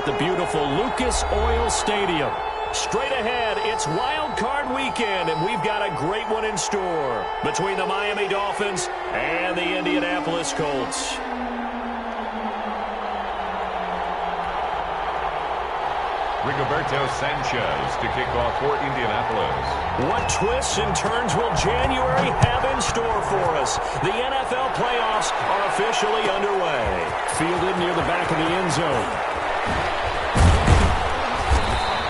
at the beautiful Lucas Oil Stadium. Straight ahead, it's Wild Card Weekend, and we've got a great one in store between the Miami Dolphins and the Indianapolis Colts. Rigoberto Sanchez to kick off for Indianapolis. What twists and turns will January have in store for us? The NFL playoffs are officially underway. Fielded near the back of the end zone.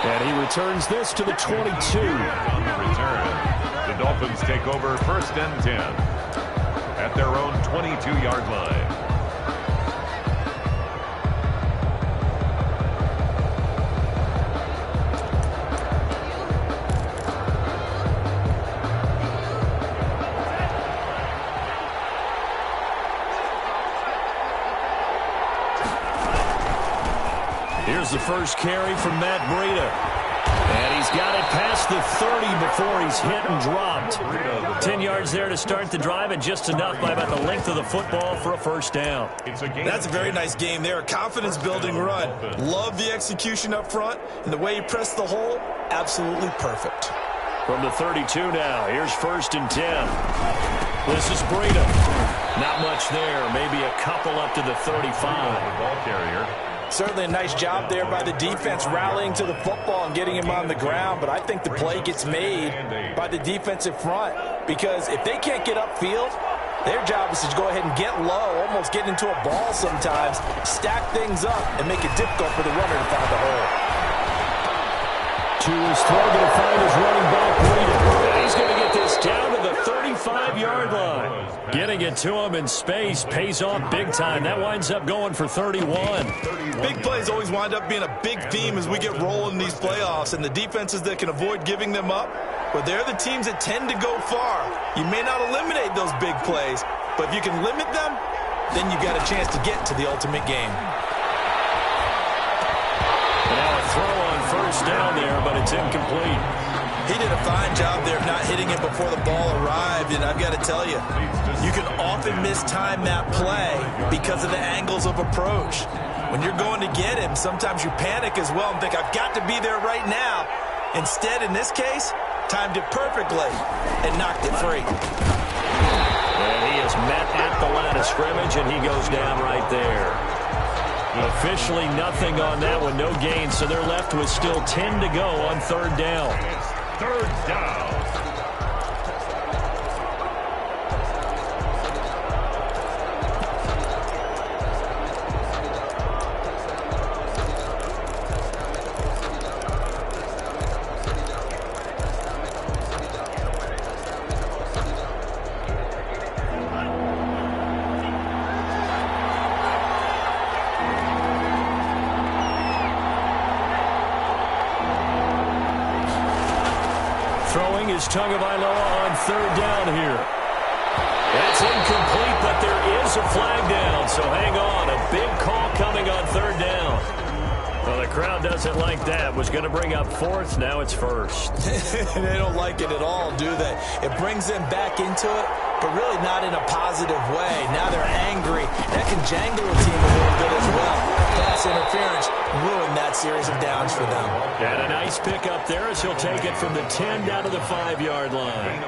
And he returns this to the 22. On the return, the Dolphins take over 1st and 10 at their own 22-yard line. Here's the first carry from Matt Breida. And he's got it past the 30 before he's hit and dropped. 10 yards there to start the drive, and just enough by about the length of the football for a first down. That's a very nice game there. A confidence-building run. Love the execution up front, and the way he pressed the hole, absolutely perfect. From the 32 now, here's 1st and 10. This is Breida. Not much there, maybe a couple up to the 35. Ball carrier. Certainly a nice job there by the defense rallying to the football and getting him on the ground, but I think the play gets made by the defensive front, because if they can't get upfield, their job is to go ahead and get low, almost get into a ball sometimes, stack things up, and make it difficult for the runner to find the hole. To his throw, going to find his running back, Breida. And he's going to get this down to the 35-yard line. Getting it to him in space pays off big time. That winds up going for 31. Big plays always wind up being a big theme as we get rolling in these playoffs, and the defenses that can avoid giving them up, but they're the teams that tend to go far. You may not eliminate those big plays, but if you can limit them, then you got a chance to get to the ultimate game. And now a throw on 1st down there, but it's incomplete. He did a fine job there of not hitting it before the ball arrived, and I've got to tell you, you can often mistime that play because of the angles of approach. When you're going to get him, sometimes you panic as well and think, I've got to be there right now. Instead, in this case, timed it perfectly and knocked it free. And he is met at the line of scrimmage, and he goes down right there. Officially nothing on that one, no gain, so they're left with still 10 to go on 3rd down. It's 3rd down. Throwing is Tagovailoa on 3rd down here. That's incomplete, but there is a flag down, so hang on. A big call coming on 3rd down. Well, the crowd doesn't like that. Was going to bring up 4th, now it's 1st. They don't like it at all, do they? It brings them back into it, but really not in a positive way. Now they're angry. That can jangle a team a little bit as well. Pass interference ruined that series of downs for them. And a nice pickup there as he'll take it from the 10 down to the 5-yard line.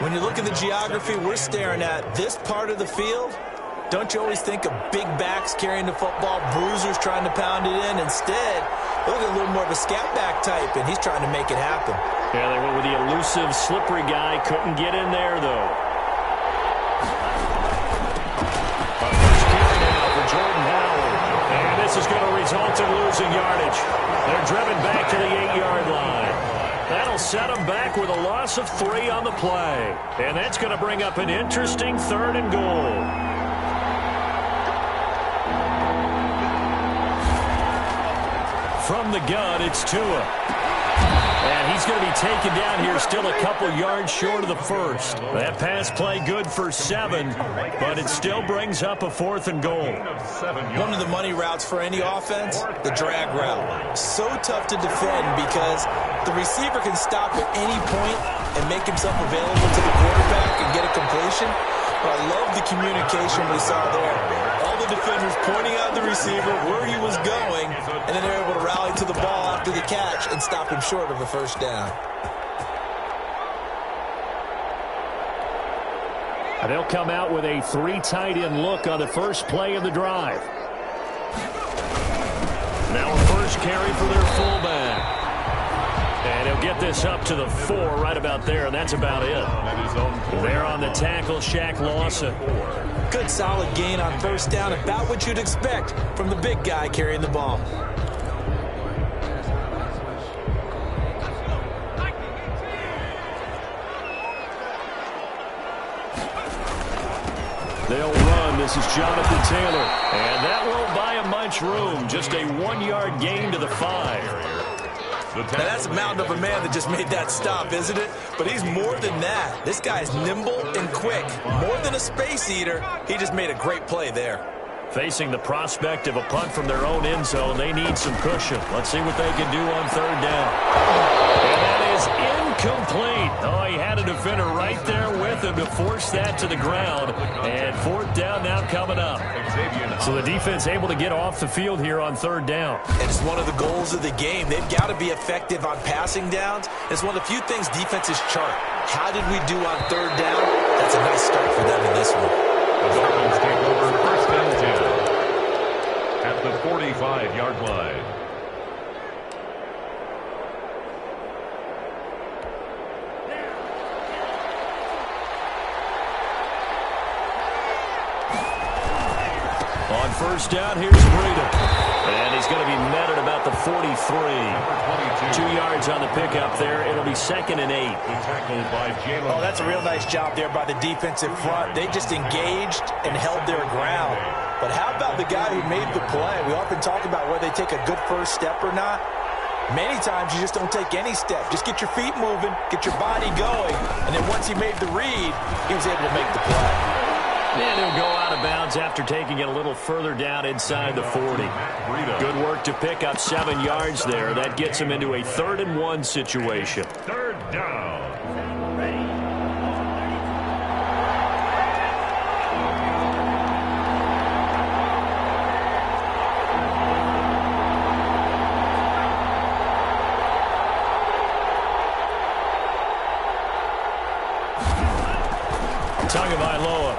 When you look at the geography we're staring at, this part of the field, don't you always think of big backs carrying the football, bruisers trying to pound it in? Instead, look at a little more of a scat back type, and he's trying to make it happen. Yeah, they went with the elusive, slippery guy. Couldn't get in there, though. Our first carry now for Jordan Howard. And this is going to result in losing yardage. They're driven back to the 8-yard line. That'll set them back with a loss of 3 on the play. And that's going to bring up an interesting 3rd and goal. From the gun, it's Tua. And he's going to be taken down here still a couple yards short of the 1st. That pass play good for 7, but it still brings up a 4th and goal. One of the money routes for any offense, the drag route. So tough to defend because the receiver can stop at any point and make himself available to the quarterback and get a completion. But I love the communication we saw there. All the defenders pointing out the receiver where he was going, and then they're able to rally to the ball after the catch and stop him short of a first down. And they'll come out with a 3 tight end look on the first play of the drive. Now a first carry for their fullback. And he'll get this up to the 4 right about there, and that's about it. They're on the tackle, Shaq Lawson. Good solid gain on first down, about what you'd expect from the big guy carrying the ball. They'll run. This is Jonathan Taylor. And that won't buy him much room. Just a 1-yard gain to the 5. Now that's a mountain of a man that just made that stop, isn't it? But he's more than that. This guy's nimble and quick. More than a space eater, he just made a great play there. Facing the prospect of a punt from their own end zone, they need some cushion. Let's see what they can do on third down. And that is incomplete. Oh, he had a defender right there with him to force that to the ground. And fourth down now coming up. So the defense able to get off the field here on third down. And it's one of the goals of the game. They've got to be effective on passing downs. It's one of the few things defenses chart. How did we do on third down? That's a nice start for them in this one. The Dolphins take over first and 10 at the 45-yard line. On first down, here's Breida. And he's going to be met at about the 43. 2 yards on the pickup there. It'll be 2nd and 8. Oh, that's a real nice job there by the defensive front. They just engaged and held their ground. But how about the guy who made the play? We often talk about whether they take a good first step or not. Many times you just don't take any step. Just get your feet moving, get your body going, and then once he made the read, he was able to make the play. And he'll go out of bounds after taking it a little further down inside the 40. Good work to pick up 7 yards there. That gets him into a 3rd and 1 situation. Third down.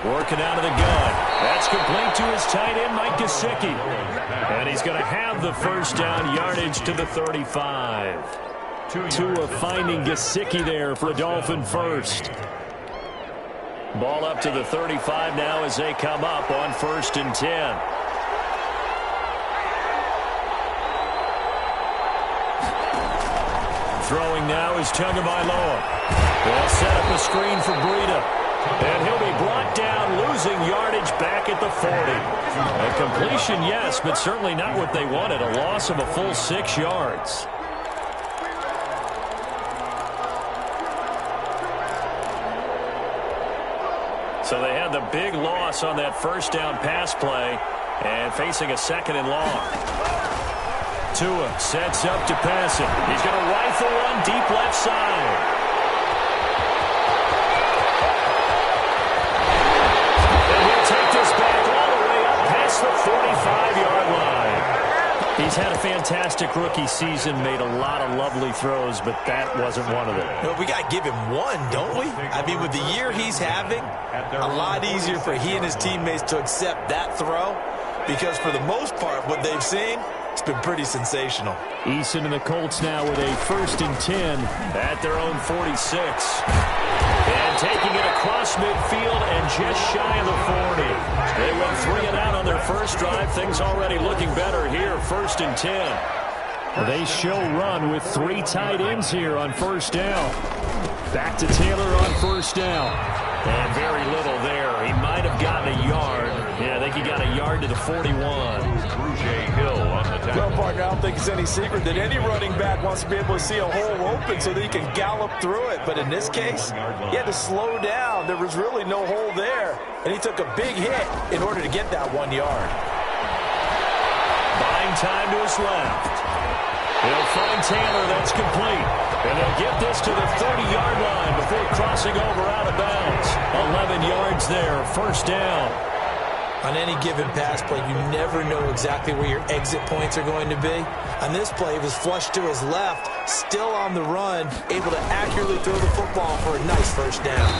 Working out of the gun. That's complete to his tight end, Mike Gesicki. And he's going to have the first down, yardage to the 35. Tua finding Gesicki there for a Dolphin first. Ball up to the 35 now as they come up on 1st and 10. Throwing now is Tagovailoa. They'll set up a screen for Breida. And he'll be brought down, losing yardage back at the 40. A completion, yes, but certainly not what they wanted. A loss of a full 6 yards. So they had the big loss on that first down pass play and facing a 2nd and long. Tua sets up to pass it. He's going to rifle one deep left side. The 45-yard line. He's had a fantastic rookie season, made a lot of lovely throws, but that wasn't one of them. No, we got to give him one, don't we? I mean, with the year he's having, a lot easier for he and his teammates to accept that throw because for the most part, what they've seen, it's been pretty sensational. Eason and the Colts now with a 1st and 10 at their own 46. And taking it across midfield and just shy of the 40. They went 3 and out on their first drive. Things already looking better here. 1st and 10. They show run with 3 tight ends here on first down. Back to Taylor on first down. And very little there. He might have gotten a yard. Yeah, I think he got a yard to the 41. Hill on the tackle. Well, partner, I don't think it's any secret that any running back wants to be able to see a hole open so that he can gallop through it. But in this case, he had to slow down. There was really no hole there. And he took a big hit in order to get that 1 yard. Buying time to his left. He'll find Taylor. That's complete. And they'll get this to the 30-yard line before crossing over out of bounds. 11 yards there. First down. On any given pass play, you never know exactly where your exit points are going to be. On this play, he was flushed to his left, still on the run, able to accurately throw the football for a nice first down.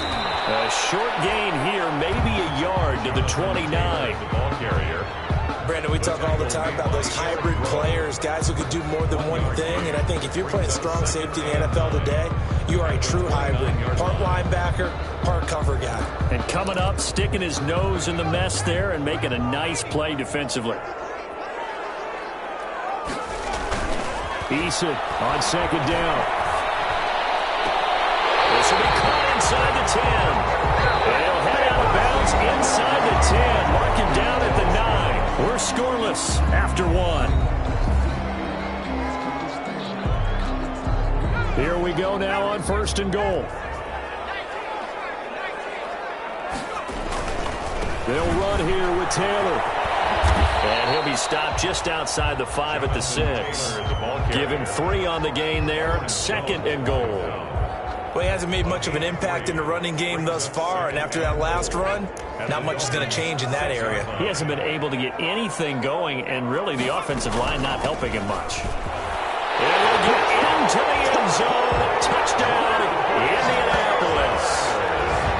A short gain here, maybe a yard to the 29. The ball carrier. Brandon, we talk all the time about those hybrid players, guys who could do more than one thing. And I think if you're playing strong safety in the NFL today, you are a true hybrid. Part linebacker, part cover guy. And coming up, sticking his nose in the mess there and making a nice play defensively. Eason on second down. This will be caught inside the 10. And he'll head out of bounds inside the 10. Mark him down at the 9. We're scoreless after 1. Here we go now on 1st and goal. They'll run here with Taylor. And he'll be stopped just outside the 5 at the 6. Give him 3 on the gain there. 2nd and goal. Well, he hasn't made much of an impact in the running game thus far, and after that last run, not much is going to change in that area. He hasn't been able to get anything going, and really the offensive line not helping him much. And he'll get into the end zone. Touchdown, Indianapolis.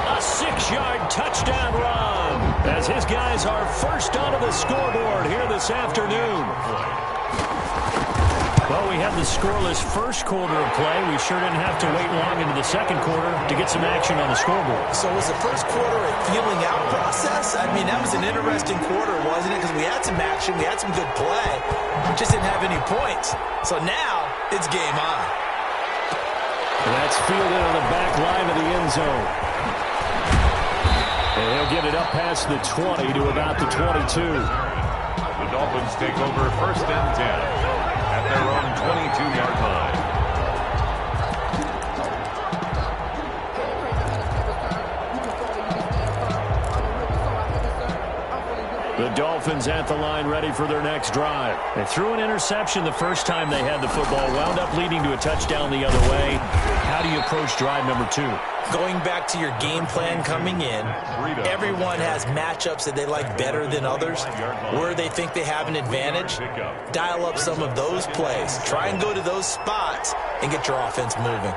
A 6-yard touchdown run as his guys are first onto the scoreboard here this afternoon. Well, we had the scoreless first quarter of play. We sure didn't have to wait long into the second quarter to get some action on the scoreboard. So was the first quarter a feeling out process? I mean, that was an interesting quarter, wasn't it? Because we had some action, we had some good play. We just didn't have any points. So now it's game on. That's fielded on the back line of the end zone. And he'll get it up past the 20 to about the 22. The Dolphins take over 1st and 10. At their own 22-yard line. The Dolphins at the line ready for their next drive. They threw an interception the first time they had the football, wound up leading to a touchdown the other way. How do you approach drive number 2? Going back to your game plan coming in, everyone has matchups that they like better than others. Where they think they have an advantage, dial up some of those plays. Try and go to those spots and get your offense moving.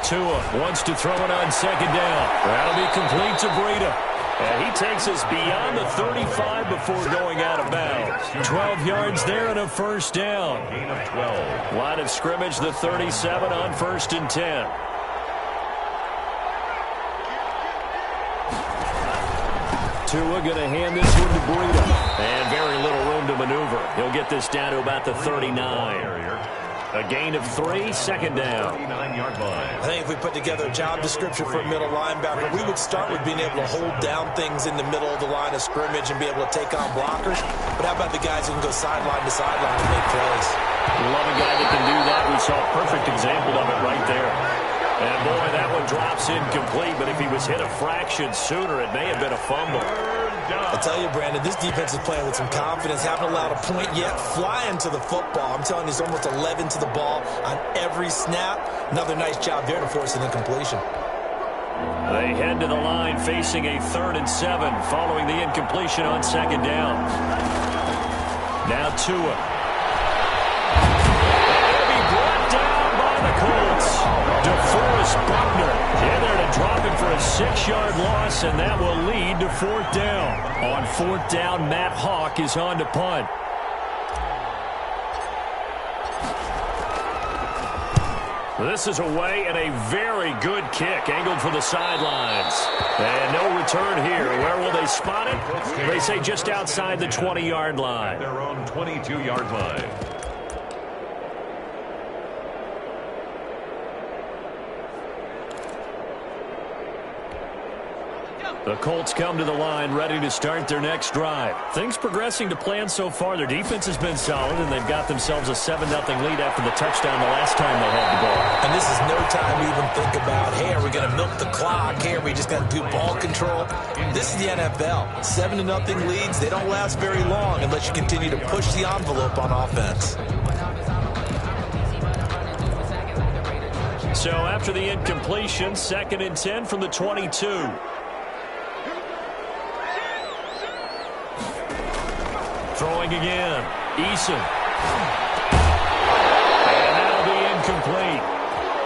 Tua wants to throw it on second down. That'll be complete to Breida. And he takes us beyond the 35 before going out of bounds. 12 yards there and a first down. Gain of 12. Line of scrimmage, the 37 on 1st and 10. Tua going to hand this one to Breida. And very little room to maneuver. He'll get this down to about the 39. A gain of 3, second down. 39-yard line. I think if we put together a job description for a middle linebacker, we would start with being able to hold down things in the middle of the line of scrimmage and be able to take on blockers. But how about the guys who can go sideline to sideline and make plays? Love a guy that can do that. We saw a perfect example of it right there. And boy, that one drops incomplete, but if he was hit a fraction sooner, it may have been a fumble. I tell you, Brandon, this defense is playing with some confidence. Haven't allowed a point yet. Flying to the football. I'm telling you, it's almost 11 to the ball on every snap. Another nice job there to force an incompletion. They head to the line facing a 3rd and 7 following the incompletion on second down. Now Tua. He'll be brought down by the Colts. DeForest Buckner in there to drop it for a 6-yard loss, and that will lead to 4th down. On 4th down, Matt Hawk is on to punt. This is away and a very good kick, angled for the sidelines. And no return here. Where will they spot it? They say just outside the 20-yard line. Their own 22-yard line. The Colts come to the line ready to start their next drive. Things progressing to plan so far. Their defense has been solid, and they've got themselves a 7-0 lead after the touchdown the last time they had the ball. And this is no time to even think about, hey, are we going to milk the clock? Hey, are we just going to do ball control? This is the NFL. 7-0 leads, they don't last very long unless you continue to push the envelope on offense. So after the incompletion, 2nd and 10 from the 22. throwing again. Eason. And that'll be incomplete.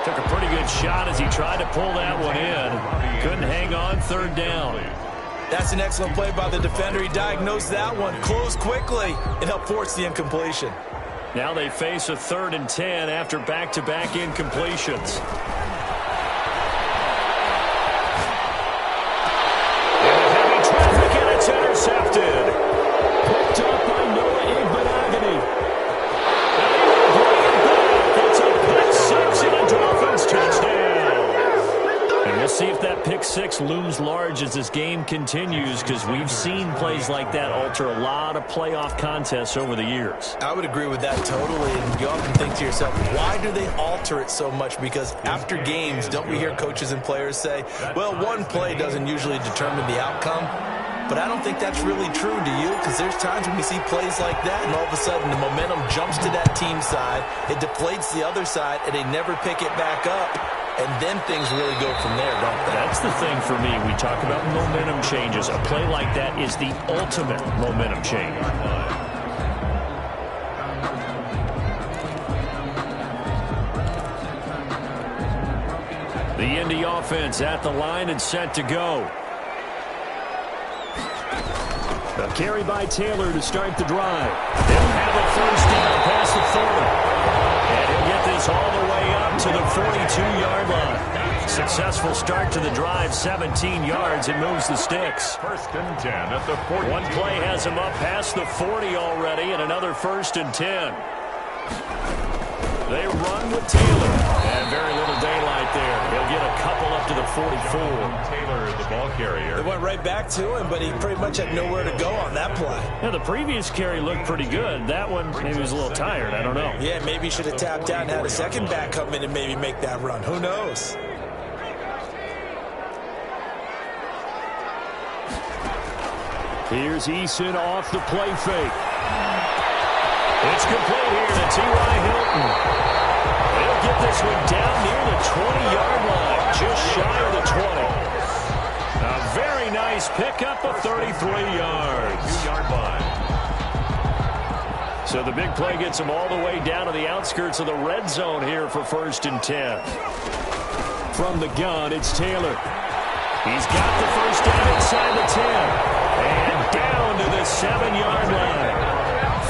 Took a pretty good shot as he tried to pull that one in. Couldn't hang on, third down. That's an excellent play by the defender. He diagnosed that one, closed quickly, and helped force the incompletion. Now they face a 3rd and 10 after back-to-back incompletions. Into heavy traffic, and it's intercepted. Picked up by Noah Igbenogany. It's a pick six and a Dolphins touchdown. And we'll see if that pick six looms large as this game continues, because we've seen plays like that alter a lot of playoff contests over the years. I would agree with that totally, and you often think to yourself, why do they alter it so much? Because after games, don't we hear coaches and players say, well, one play doesn't usually determine the outcome? But I don't think that's really true, do you? Because there's times when we see plays like that, and all of a sudden the momentum jumps to that team side, it deflates the other side, and they never pick it back up. And then things really go from there, don't they? That's the thing for me. We talk about momentum changes. A play like that is the ultimate momentum change. The Indy offense at the line and set to go. A carry by Taylor to start the drive. They'll have a first down past the 30. And he'll get this all the way up to the 42-yard line. Successful start to the drive, 17 yards, and moves the sticks. 1st and 10 at the 40. One play has him up past the 40 already, and another 1st and 10. They run with Taylor, and very little daylight there. He'll get a couple up to the 44. Taylor, the ball carrier. They went right back to him, but he pretty much had nowhere to go on that play. Yeah, the previous carry looked pretty good. That one, maybe he was a little tired. I don't know. Yeah, maybe he should have tapped out and had a second back come in and maybe make that run. Who knows? Here's Eason off the play fake. It's complete here to T.Y. Hilton. They'll get this one down near the 20-yard line, just shy of the 20. A very nice pickup of 33 yards. 2-yard line. So the big play gets them all the way down to the outskirts of the red zone here for 1st and 10. From the gun, it's Taylor. He's got the first down inside the 10. And down to the 7-yard line.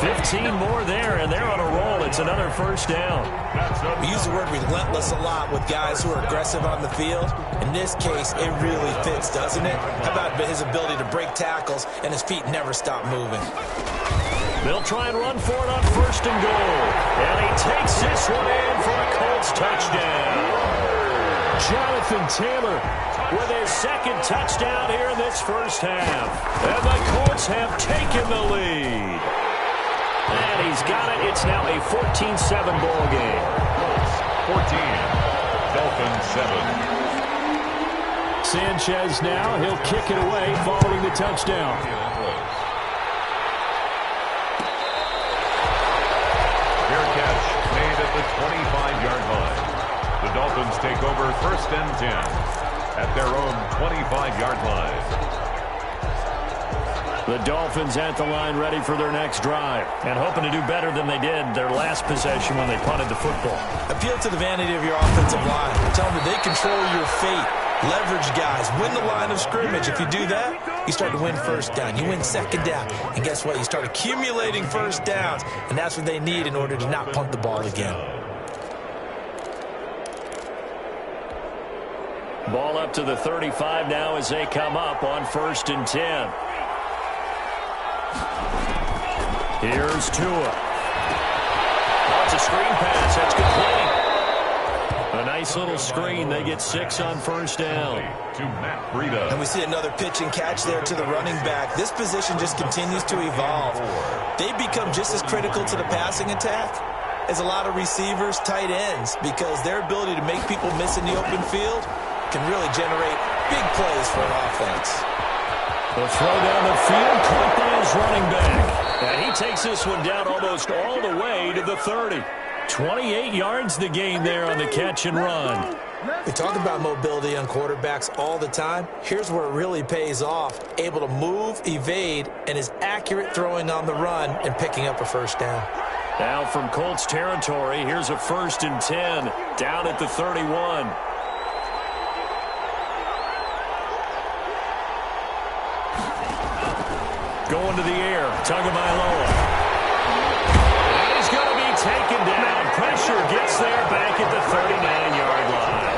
15 more there, and they're on a roll. It's another first down. We use the word relentless a lot with guys who are aggressive on the field. In this case, it really fits, doesn't it? How about his ability to break tackles, and his feet never stop moving? They'll try and run for it on 1st and goal. And he takes this one in for a Colts touchdown. Jonathan Taylor with his 2nd touchdown here in this first half. And the Colts have taken the lead. And he's got it. It's now a 14-7 ball game. 14. Dolphins 7. Sanchez now. He'll kick it away following the touchdown. Fair catch made at the 25-yard line. The Dolphins take over 1st and 10 at their own 25-yard line. The Dolphins at the line ready for their next drive and hoping to do better than they did their last possession when they punted the football. Appeal to the vanity of your offensive line. Tell them that they control your fate. Leverage guys. Win the line of scrimmage. If you do that, you start to win 1st down. You win 2nd down. And guess what? You start accumulating 1st downs. And that's what they need in order to not punt the ball again. Ball up to the 35 now as they come up on 1st and 10. Here's Tua. It's a screen pass. That's complete. A nice little screen. They get 6 on 1st down. To Matt Breida. And we see another pitch and catch there to the running back. This position just continues to evolve. They become just as critical to the passing attack as a lot of receivers, tight ends, because their ability to make people miss in the open field can really generate big plays for an offense. The throw down the field, caught by his running back. And he takes this one down almost all the way to the 30. 28 yards the gain there on the catch and run. We talk about mobility on quarterbacks all the time. Here's where it really pays off. Able to move, evade, and is accurate throwing on the run and picking up a first down. Now from Colts territory, here's a 1st and 10, down at the 31. Going to the air, Tagovailoa. And he's going to be taken down. Pressure gets there back at the 39-yard line.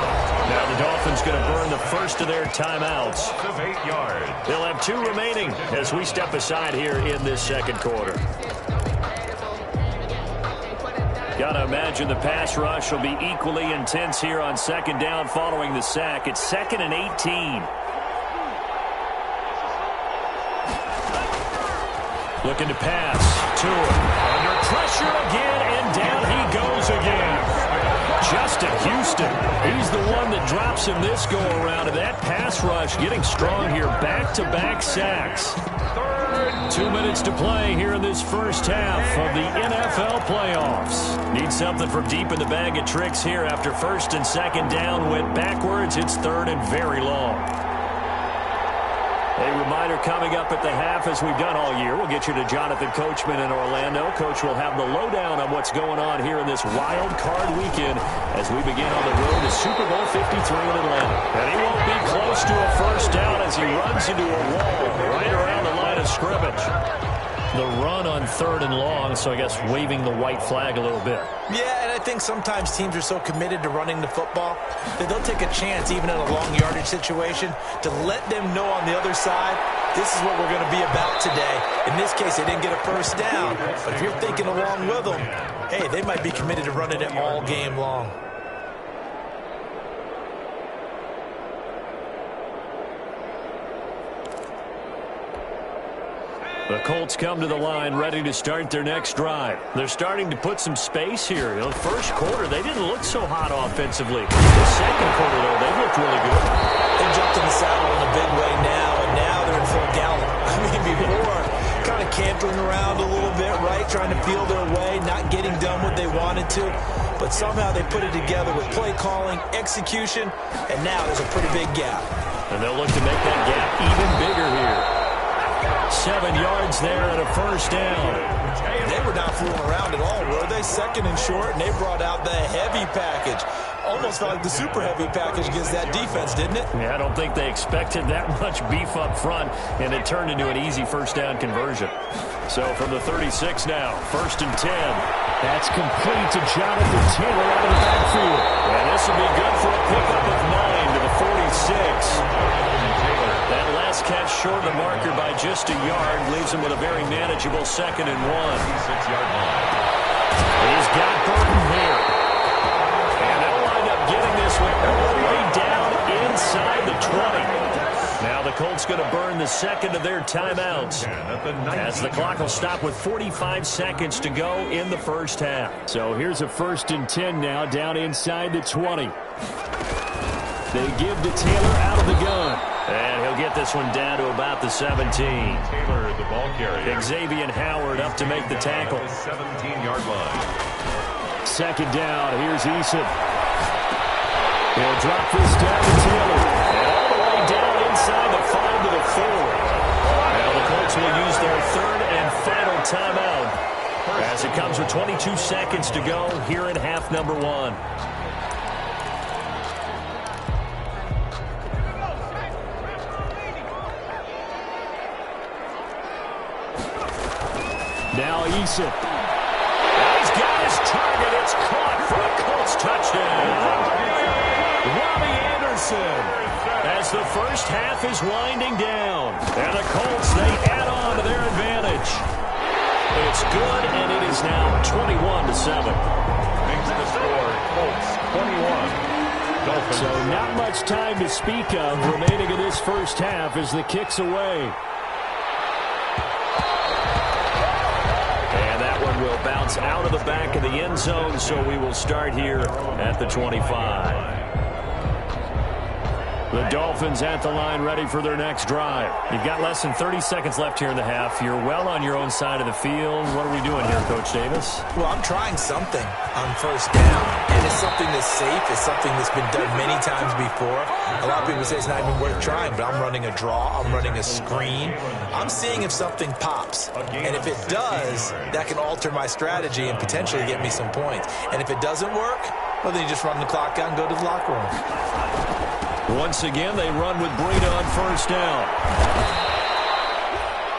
Now the Dolphins going to burn the first of their timeouts. Of 8 yards. They'll have 2 remaining as we step aside here in this second quarter. Got to imagine the pass rush will be equally intense here on second down following the sack. It's 2nd and 18. Looking to pass. Tua under pressure again, and down he goes again. Justin Houston, he's the one that drops him this go-around. And that pass rush getting strong here. Back-to-back sacks. 2 minutes to play here in this first half of the NFL playoffs. Need something from deep in the bag of tricks here after 1st and 2nd down went backwards. It's 3rd and very long. A reminder coming up at the half, as we've done all year. We'll get you to Jonathan Coachman in Orlando. Coach will have the lowdown on what's going on here in this wild card weekend as we begin on the road to Super Bowl 53 in Atlanta. And he won't be close to a first down as he runs into a wall right around the line of scrimmage. The run on 3rd and long, so I guess waving the white flag a little bit. Yeah, and I think sometimes teams are so committed to running the football that they'll take a chance, even in a long yardage situation, to let them know on the other side, this is what we're going to be about today. In this case, they didn't get a first down. But if you're thinking along with them, hey, they might be committed to running it all game long. The Colts come to the line ready to start their next drive. They're starting to put some space here. In the first quarter, they didn't look so hot offensively. The second quarter, though, they looked really good. They jumped in the saddle in a big way now, and now they're in full gallop. I mean, before, kind of cantering around a little bit, right, trying to feel their way, not getting done what they wanted to. But somehow they put it together with play calling, execution, and now there's a pretty big gap. And they'll look to make that gap even bigger here. 7 yards there and a first down. They were not fooling around at all, were they? 2nd and short, and they brought out the heavy package. Almost felt like the super heavy package against that defense, didn't it? Yeah, I don't think they expected that much beef up front, and it turned into an easy first down conversion. So from the 36 now, 1st and 10. That's complete to Jonathan Taylor out of the backfield. And this will be good for a pickup of 9 to the 46. That last catch short of the marker by just a yard leaves him with a very manageable 2nd and 1. 6-yard line. He's got Burton here. And they'll wind up getting this one all the way down inside the 20. Now the Colts going to burn the second of their timeouts as the clock will stop with 45 seconds to go in the first half. So here's a 1st and 10 now down inside the 20. They give to Taylor out of the gun. And he'll get this one down to about the 17. Taylor, the ball carrier. Xavier Howard up to make the tackle. 17-yard line. 2nd down. Here's Eason. He'll drop this down to Taylor. And all the way down inside the 5 to the 4. Now the Colts will use their 3rd and final timeout as it comes with 22 seconds to go here in half number 1. Now Eason. He's got his target. It's caught for a Colts touchdown. Robbie Anderson. As the first half is winding down. And the Colts, they add on to their advantage. It's good, and it is now 21-7. Makes the score, Colts 21. Dolphins. So not much time to speak of remaining in this first half as the kick's away. Will bounce out of the back of the end zone, so we will start here at the 25. The Dolphins at the line ready for their next drive. You've got less than 30 seconds left here in the half. You're well on your own side of the field. What are we doing here, Coach Davis? Well, I'm trying something on first down, and it's something that's safe. It's something that's been done many times before. A lot of people say it's not even worth trying, but I'm running a draw. I'm running a screen. I'm seeing if something pops, and if it does, that can alter my strategy and potentially get me some points. And if it doesn't work, well, then you just run the clock out and go to the locker room. Once again, they run with Breida on first down.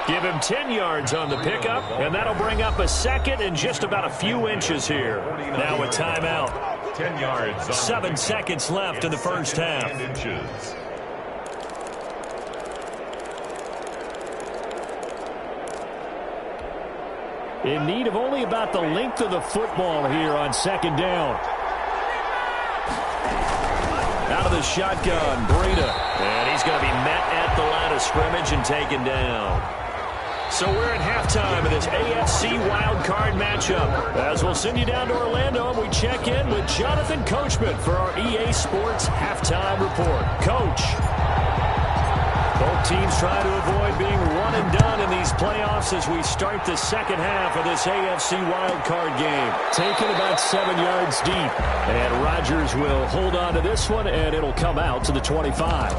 Give him 10 yards on the pickup, and that'll bring up a second and just about a few inches here. Now a timeout. 10 yards. 7 seconds left in the first half. In need of only about the length of the football here on second down. Out of the shotgun, Breida. And he's going to be met at the line of scrimmage and taken down. So we're at halftime of this AFC wildcard matchup. As we'll send you down to Orlando, and we check in with Jonathan Coachman for our EA Sports Halftime Report. Coach. Both teams try to avoid being one and done in these playoffs as we start the second half of this AFC wildcard game. Taken about 7 yards deep. And Rodgers will hold on to this one, and it'll come out to the 25.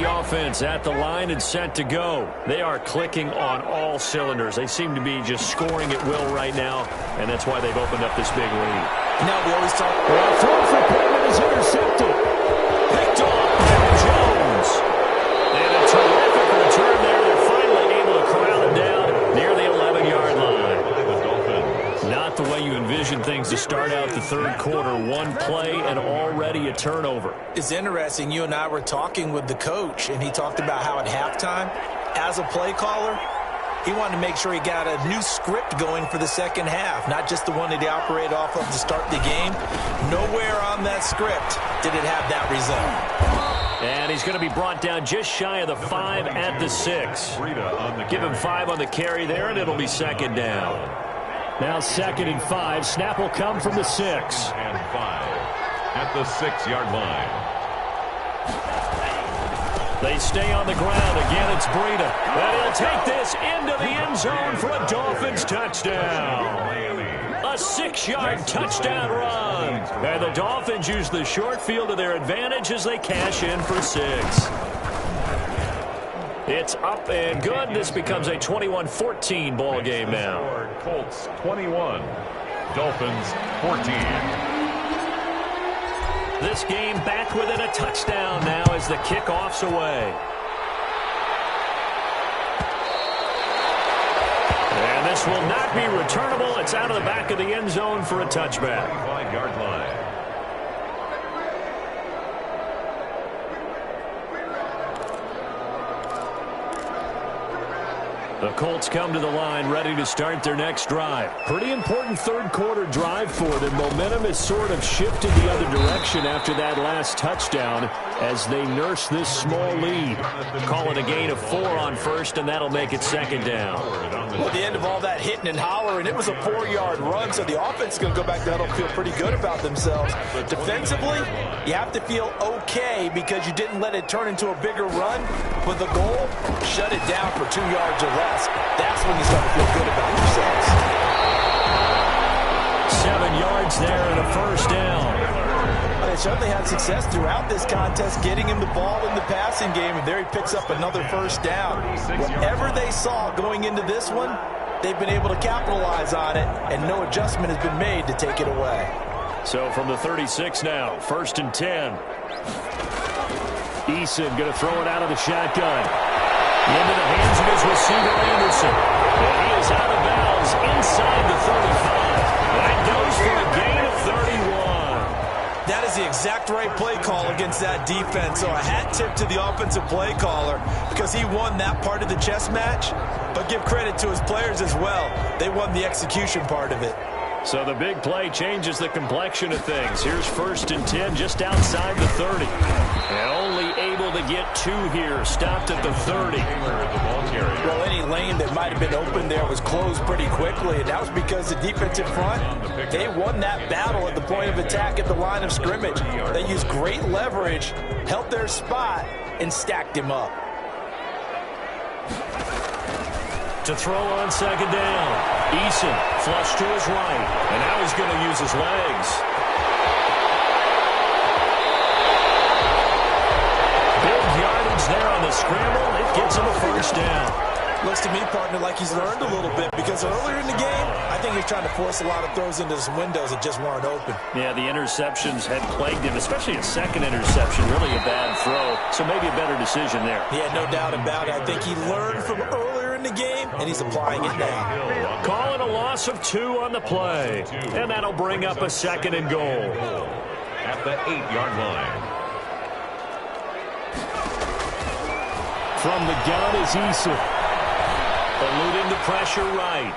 Offense at the line and set to go. They are clicking on all cylinders. They seem to be just scoring at will right now, and that's why they've opened up this big lead. Now we always talk. Throw for Pittman is intercepted. Picked off by Jones. And a terrific return there. They're finally able to corral it down near the 11-yard line. Not the way you envision things to start out the third quarter. One play and already a turnover. It's interesting. You and I were talking with the coach, and he talked about how at halftime, as a play caller, he wanted to make sure he got a new script going for the second half, not just the one that he operated off of to start the game. Nowhere on that script did it have that result. And he's going to be brought down just shy of the 5 at the 6. Give him 5 on the carry there, and it'll be second down. Now 2nd and 5. Snap will come from the 6. And 5 at the 6-yard line. They stay on the ground. Again, it's Breida. And he'll take this into the end zone for a Dolphins touchdown. A 6-yard touchdown run. And the Dolphins use the short field to their advantage as they cash in for 6. It's up and good. This becomes a 21-14 ball game now. Colts 21, Dolphins 14. This game back within a touchdown now as the kickoff's away. And this will not be returnable. It's out of the back of the end zone for a touchback. 5-yard line. The Colts come to the line ready to start their next drive. Pretty important third quarter drive for them. Momentum has sort of shifted the other direction after that last touchdown as they nurse this small lead. Call it a gain of 4 on first, and that'll make it second down. Well, at the end of all that hitting and hollering, it was a 4-yard run, so the offense is going to go back to huddle and feel pretty good about themselves. Defensively, you have to feel okay because you didn't let it turn into a bigger run. But the goal, shut it down for 2 yards or less. That's when you start to feel good about yourselves. 7 yards there and a first down. They certainly had success throughout this contest, getting him the ball in the passing game, and there he picks up another first down. Whatever they saw going into this one, they've been able to capitalize on it, and no adjustment has been made to take it away. So from the 36 now, 1st and 10. Eason going to throw it out of the shotgun. Into the hands of his receiver, Anderson. And he is out of bounds inside the 35. That goes for a gain of 31. That is the exact right play call against that defense. So a hat tip to the offensive play caller because he won that part of the chess match. But give credit to his players as well. They won the execution part of it. So the big play changes the complexion of things. Here's 1st and 10 just outside the 30. And only able to get 2 here. Stopped at the 30. Well, any lane that might have been open there was closed pretty quickly, and that was because the defensive front, they won that battle at the point of attack at the line of scrimmage. They used great leverage, held their spot, and stacked him up. To throw on 2nd down. Eason flush to his right. And now he's going to use his legs. Big yardage there on the scramble. It gets him a 1st down. Looks to me, partner, like he's learned a little bit because earlier in the game, I think he's trying to force a lot of throws into some windows that just weren't open. Yeah, the interceptions had plagued him, especially a 2nd interception. Really a bad throw, so maybe a better decision there. Yeah, no doubt about it. I think he learned from earlier in the game, and he's applying it now. Calling a loss of 2 on the play, and that'll bring up a 2nd and goal. At the 8-yard line. From the gun is Eason. Eluding the pressure right.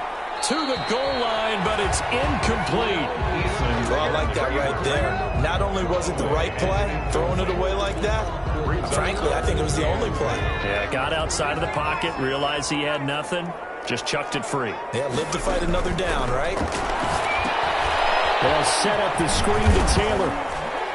To the goal line, but it's incomplete. Well, I like that right there. Not only was it the right play, throwing it away like that, frankly, I think it was the only play. Yeah, got outside of the pocket, realized he had nothing, just chucked it free. Yeah, live to fight another down, right? They'll set up the screen to Taylor.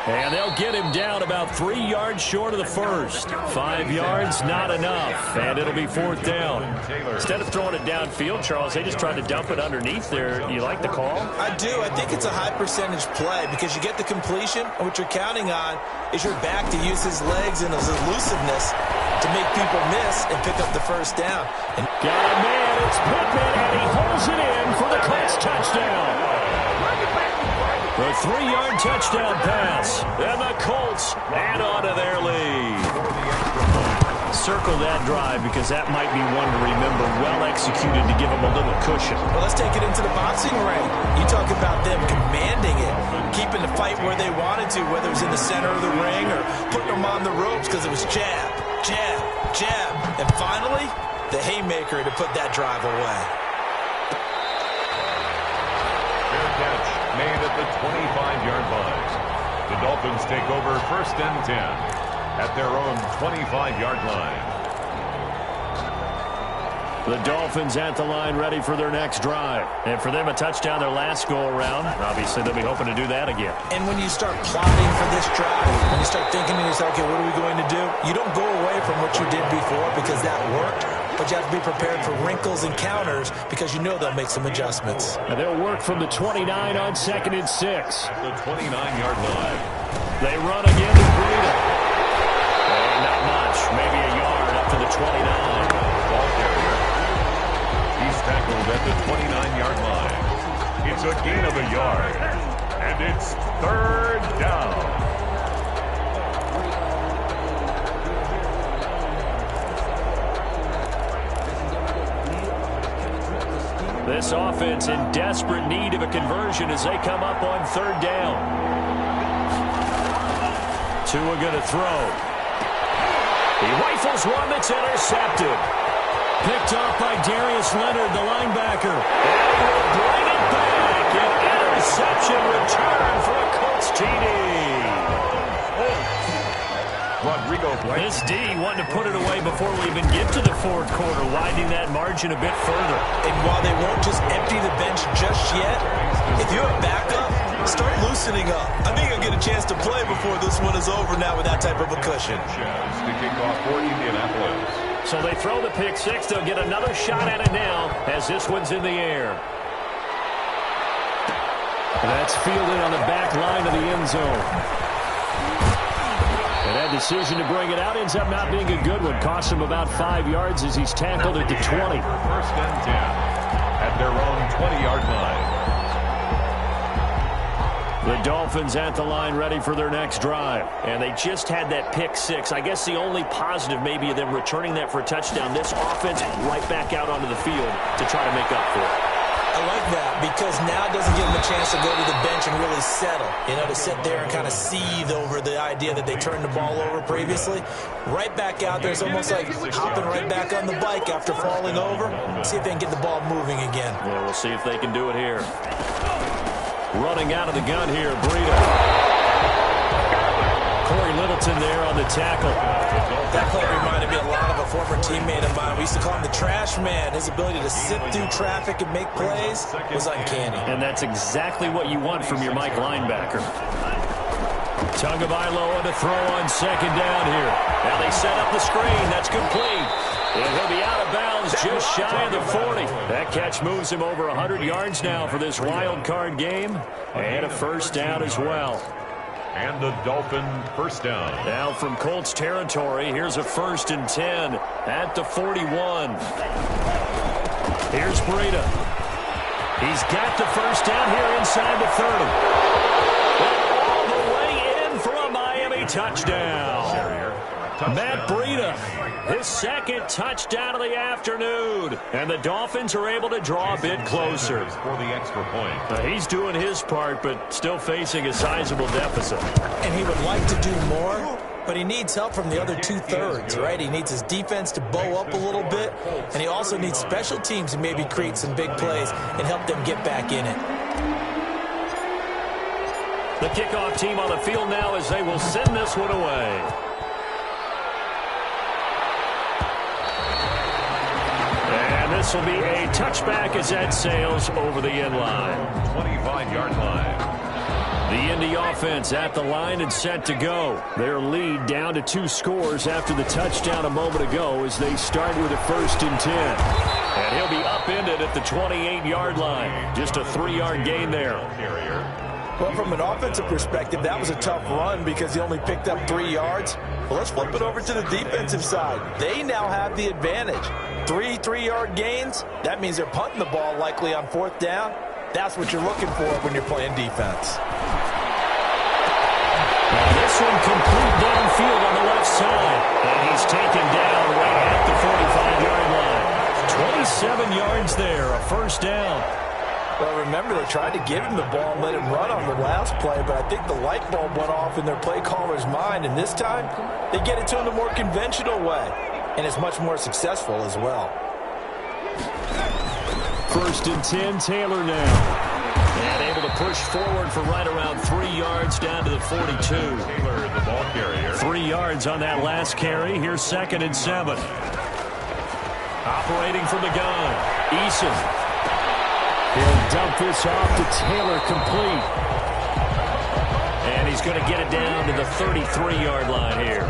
And they'll get him down about 3 yards short of the 1st. 5 yards, not enough. And it'll be 4th down. Instead of throwing it downfield, Charles, they just tried to dump it underneath there. You like the call? I do. I think it's a high percentage play because you get the completion, and what you're counting on is your back to use his legs and his elusiveness to make people miss and pick up the 1st down. And got a man, it's Pittman, and he holds it in for the Colts touchdown. The 3-yard touchdown pass, and the Colts add on to their lead. Circle that drive because that might be one to remember. Well executed to give them a little cushion. Well, let's take it into the boxing ring. You talk about them commanding it, keeping the fight where they wanted to, whether it was in the center of the ring or putting them on the ropes because it was jab, jab, jab. And finally, the haymaker to put that drive away. Fair catch made at the 25-yard line. The Dolphins take over 1st and 10 at their own 25-yard line. The Dolphins at the line ready for their next drive. And for them, a touchdown their last go-around. Obviously, they'll be hoping to do that again. And when you start plotting for this drive, when you start thinking to yourself, okay, what are we going to do? You don't go away from what you did before because that worked. But you have to be prepared for wrinkles and counters because you know they'll make some adjustments. And they'll work from the 29 on 2nd and 6. The 29-yard line. They run again to Breida. And not much. Maybe a yard up to the 29. Ball carrier. He's tackled at the 29-yard line. It's a gain of a yard. And it's 3rd down. This offense in desperate need of a conversion as they come up on 3rd down. Tua going to throw. He rifles one that's intercepted. Picked off by Darius Leonard, the linebacker. And he will bring it back. An interception return for a Colts TD. Rodrigo Blank. This D wanting to put it away before we even get to the 4th quarter, widening that margin a bit further. And while they won't just empty the bench just yet, if you're a backup, start loosening up. I think you'll get a chance to play before this one is over now with that type of a cushion. To kick off for Indianapolis. So they throw the pick 6. They'll get another shot at it now as this one's in the air. That's fielded on the back line of the end zone. And that decision to bring it out ends up not being a good one. Costs him about 5 yards as he's tackled at the 20. 1st and 10 at their own 20-yard line. The Dolphins at the line ready for their next drive. And they just had that pick 6. I guess the only positive maybe of them returning that for a touchdown. This offense right back out onto the field to try to make up for it. I like that because now it doesn't give them a chance to go to the bench and really settle. You know, to sit there and kind of seethe over the idea that they turned the ball over previously. Right back out there. It's almost like hopping right back on the bike after falling over. See if they can get the ball moving again. Yeah, we'll see if they can do it here. Running out of the gun here, Breida. Corey Littleton there on the tackle. That play reminded me a lot of a former teammate of mine. We used to call him the trash man. His ability to sift through traffic and make plays was uncanny. And that's exactly what you want from your Mike linebacker. Tagovailoa to throw on second down here. Now they set up the screen. That's complete. And he'll be out of bounds just shy of the 40. That catch moves him over 100 yards now for this wild card game. And a first down as well. And the Dolphin first down. Now from Colts territory, here's a 1st and 10 at the 41. Here's Breida. He's got the first down here inside the 30. All the way in for a Miami touchdown. Matt Breida, his second touchdown of the afternoon. And the Dolphins are able to draw a bit closer. For the extra point. He's doing his part, but still facing a sizable deficit. And he would like to do more, but he needs help from the other 2/3, right? He needs his defense to bow up a little bit, and he also needs special teams to maybe create some big plays and help them get back in it. The kickoff team on the field now as they will send this one away. And this will be a touchback as that sails over the end line. 25-yard line. The Indy offense at the line and set to go. Their lead down to 2 scores after the touchdown a moment ago as they start with a 1st and 10. And he'll be upended at the 28-yard line. Just a 3-yard gain there. Well, from an offensive perspective, that was a tough run because he only picked up 3 yards. Well, let's flip it over to the defensive side. They now have the advantage. 3 3-yard gains, that means they're punting the ball likely on 4th down. That's what you're looking for when you're playing defense. Now this one complete downfield on the left side. And he's taken down right at the 45-yard line. 27 yards there, a first down. Well, remember, they tried to give him the ball and let him run on the last play, but I think the light bulb went off in their play caller's mind, and this time they get it to him the more conventional way, and it's much more successful as well. 1st and 10, Taylor now. And able to push forward for right around 3 yards down to the 42. Taylor, the ball carrier. 3 yards on that last carry. Here's 2nd and 7. Operating from the gun, Eason. He'll dump this off to Taylor complete. And he's going to get it down to the 33-yard line here.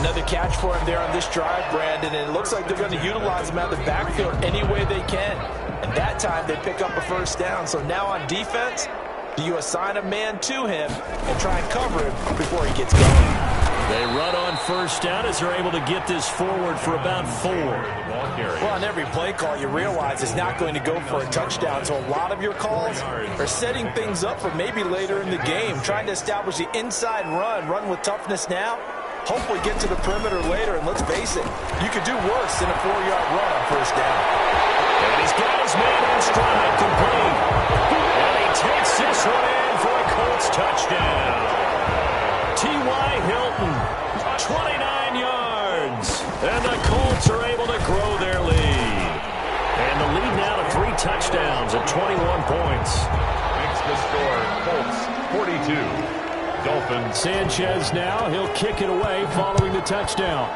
Another catch for him there on this drive, Brandon, and it looks like they're going to utilize him out of the backfield any way they can. And that time they pick up a first down. So now on defense, do you assign a man to him and try and cover him before he gets going? They run on first down as they're able to get this forward for about 4. Well, on every play call, you realize it's not going to go for a touchdown. So a lot of your calls are setting things up for maybe later in the game, trying to establish the inside run with toughness now, hopefully get to the perimeter later. And let's face it, you could do worse than a 4-yard run on first down. And he's got his man in stride complete. And he takes this one in for a Colts touchdown. T.Y. Hilton, 29 yards. And the Colts are able to grow their lead. And the lead now to 3 touchdowns at 21 points. Makes the score Colts 42. Dolphins. Sanchez now, he'll kick it away following the touchdown.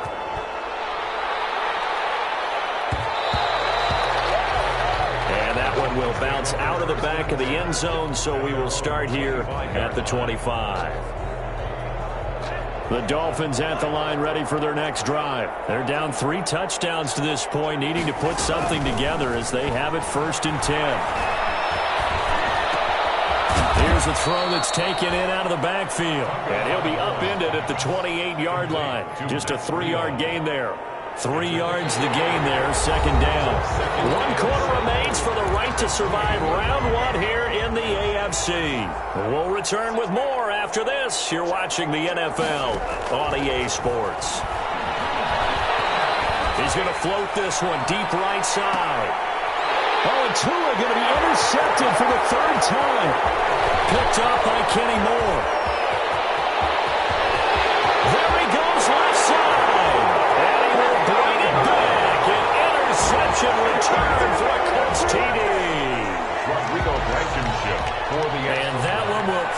And that one will bounce out of the back of the end zone, so we will start here at the 25. The Dolphins at the line ready for their next drive. They're down 3 touchdowns to this point, needing to put something together as they have it 1st and 10. Here's a throw that's taken in out of the backfield. And he'll be upended at the 28-yard line. Just a 3-yard gain there. 3 yards the gain there, 2nd down. 1 quarter remains for the right to survive round 1 here in the AFC. We'll return with more after this. You're watching the NFL on EA Sports. He's going to float this one deep right side. Oh, and Tua going to be intercepted for the 3rd time. Picked up by Kenny Moore. There he goes left side. And he will bring it back. An interception return for a Colts TD. Rodrigo Blankenship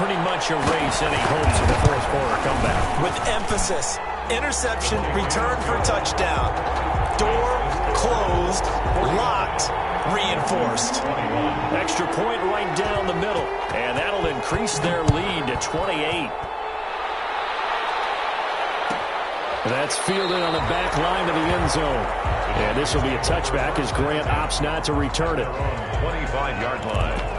pretty much erase any hopes of the fourth quarter comeback. With emphasis, interception, return for touchdown. Door closed, locked, reinforced. Extra point right down the middle, and that'll increase their lead to 28. That's fielded on the back line of the end zone. And this will be a touchback as Grant opts not to return it. 25-yard line.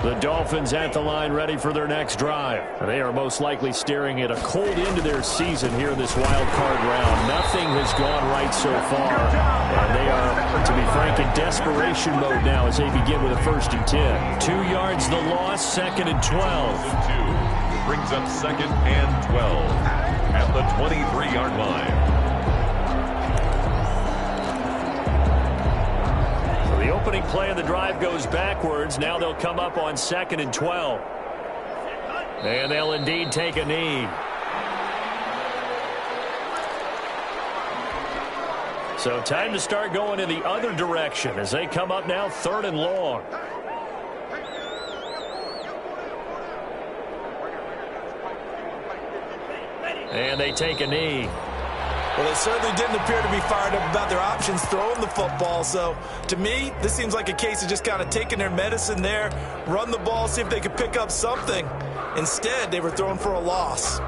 The Dolphins at the line ready for their next drive. They are most likely staring at a cold end to their season here in this wild card round. Nothing has gone right so far. And they are, to be frank, in desperation mode now as they begin with a 1st and 10. 2 yards the loss, 2nd and 12. Brings up 2nd and 12 at the 23-yard line. The opening play of the drive goes backwards. Now they'll come up on 2nd and 12. And they'll indeed take a knee. So time to start going in the other direction as they come up now 3rd and long. And they take a knee. Well, they certainly didn't appear to be fired up about their options throwing the football. So, to me, this seems like a case of just kind of taking their medicine there, run the ball, see if they could pick up something. Instead, they were thrown for a loss.